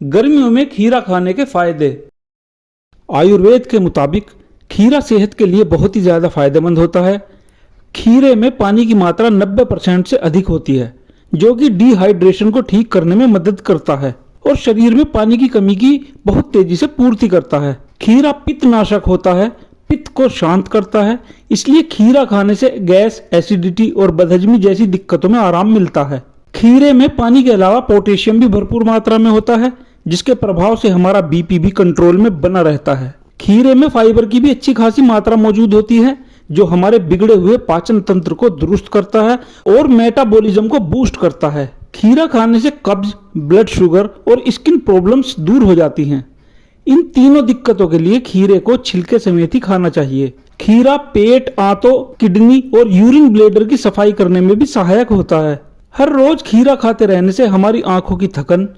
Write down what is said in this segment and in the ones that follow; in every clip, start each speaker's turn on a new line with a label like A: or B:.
A: गर्मियों में खीरा खाने के फायदे। आयुर्वेद के मुताबिक खीरा सेहत के लिए बहुत ही ज़्यादा फायदेमंद होता है। खीरे में पानी की मात्रा 90% से अधिक होती है, जो कि डिहाइड्रेशन को ठीक करने में मदद करता है और शरीर में पानी की कमी की बहुत तेजी से पूर्ति करता है। खीरा पित्तनाशक होता है, पित्त को शांत करता है, इसलिए खीरा खाने से गैस, एसिडिटी और बदहजमी जैसी दिक्कतों में आराम मिलता है। खीरे में पानी के अलावा पोटेशियम भी भरपूर मात्रा में होता है, जिसके प्रभाव से हमारा बीपी भी कंट्रोल में बना रहता है। खीरे में फाइबर की भी अच्छी खासी मात्रा मौजूद होती है, जो हमारे बिगड़े हुए पाचन तंत्र को दुरुस्त करता है और मेटाबॉलिज्म को बूस्ट करता है। खीरा खाने से कब्ज, ब्लड शुगर और स्किन प्रॉब्लम्स दूर हो जाती हैं। इन तीनों दिक्कतों के लिए खीरे को छिलके समेत ही खाना चाहिए। खीरा पेट, आंतों, किडनी और यूरिन ब्लैडर की सफाई करने में भी सहायक होता है। हर रोज खीरा खाते रहने से हमारी आंखों की थकन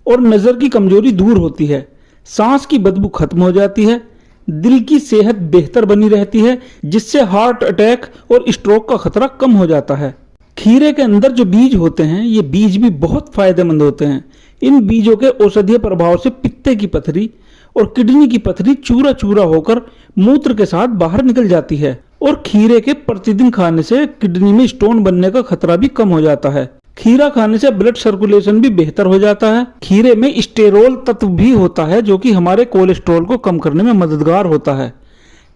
A: और नजर की कमजोरी दूर होती है, सांस की बदबू खत्म हो जाती है, दिल की सेहत बेहतर बनी रहती है, जिससे हार्ट अटैक और स्ट्रोक का खतरा कम हो जाता है। खीरे के अंदर जो बीज होते हैं, ये बीज भी बहुत फायदेमंद होते हैं। इन बीजों के औषधीय प्रभाव से पित्ते की पथरी और किडनी की पथरी चूरा चूरा होकर मूत्र के साथ बाहर निकल जाती है और खीरे के प्रतिदिन खाने से किडनी में स्टोन बनने का खतरा भी कम हो जाता है। खीरा खाने से ब्लड सर्कुलेशन भी बेहतर हो जाता है। खीरे में स्टेरोल तत्व भी होता है, जो कि हमारे कोलेस्ट्रॉल को कम करने में मददगार होता है।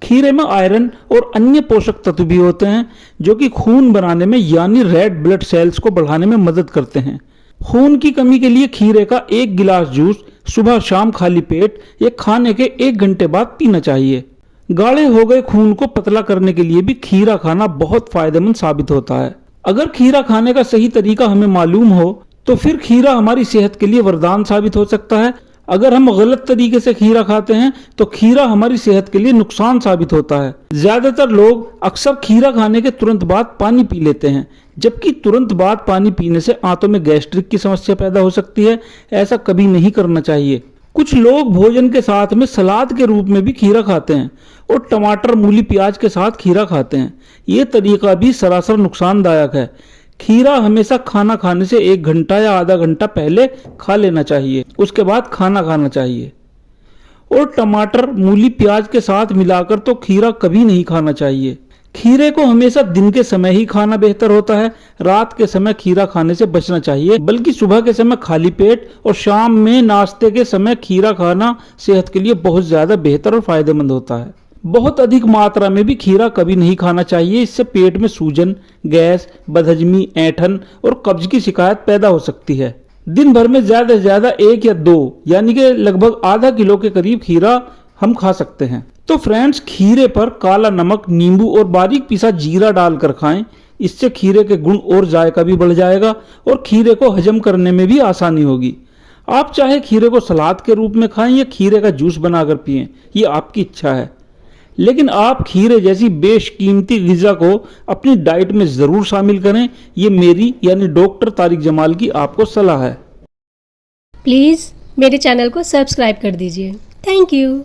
A: खीरे में आयरन और अन्य पोषक तत्व भी होते हैं, जो कि खून बनाने में यानी रेड ब्लड सेल्स को बढ़ाने में मदद करते हैं। खून की कमी के लिए खीरे का 1 गिलास जूस सुबह शाम खाली पेट या खाने के 1 घंटे बाद पीना चाहिए। गाढ़े हो गए खून को पतला करने के लिए भी खीरा खाना बहुत फायदेमंद साबित होता है। अगर खीरा खाने का सही तरीका हमें मालूम हो तो फिर खीरा हमारी सेहत के लिए वरदान साबित हो सकता है। अगर हम गलत तरीके से खीरा खाते हैं तो खीरा हमारी सेहत के लिए नुकसान साबित होता है। ज्यादातर लोग अक्सर खीरा खाने के तुरंत बाद पानी पी लेते हैं, जबकि तुरंत बाद पानी पीने से आंतों में गैस्ट्रिक की समस्या पैदा हो सकती है। ऐसा कभी नहीं करना चाहिए। कुछ लोग भोजन के साथ में सलाद के रूप में भी खीरा खाते हैं और टमाटर, मूली, प्याज के साथ खीरा खाते हैं। ये तरीका भी सरासर नुकसानदायक है। खीरा हमेशा खाना खाने से 1 घंटा या आधा घंटा पहले खा लेना चाहिए, उसके बाद खाना खाना चाहिए। और टमाटर, मूली, प्याज के साथ मिलाकर तो खीरा कभी नहीं खाना चाहिए। खीरे को हमेशा दिन के समय ही खाना बेहतर होता है। रात के समय खीरा खाने से बचना चाहिए, बल्कि सुबह के समय खाली पेट और शाम में नाश्ते के समय खीरा खाना सेहत के लिए बहुत ज्यादा बेहतर और फायदेमंद होता है। बहुत अधिक मात्रा में भी खीरा कभी नहीं खाना चाहिए। इससे पेट में सूजन, गैस, बदहजमी, ऐंठन और कब्ज की शिकायत पैदा हो सकती है। दिन भर में ज्यादा से ज्यादा 1 या 2 यानी कि लगभग आधा किलो के करीब खीरा हम खा सकते हैं। तो फ्रेंड्स, खीरे पर काला नमक, नींबू और बारीक पिसा जीरा डालकर खाएं। इससे खीरे के गुण और जायका भी बढ़ जाएगा और खीरे को हजम करने में भी आसानी होगी। आप चाहे खीरे को सलाद के रूप में खाएं या खीरे का जूस बनाकर पिएं, ये आपकी इच्छा है। लेकिन आप खीरे जैसी बेशकीमती ग़िज़ा को अपनी डाइट में ज़रूर शामिल करें। ये मेरी यानी डॉक्टर तारिक जमाल की आपको सलाह है।
B: प्लीज़ मेरे चैनल को सब्सक्राइब कर दीजिए। Thank you.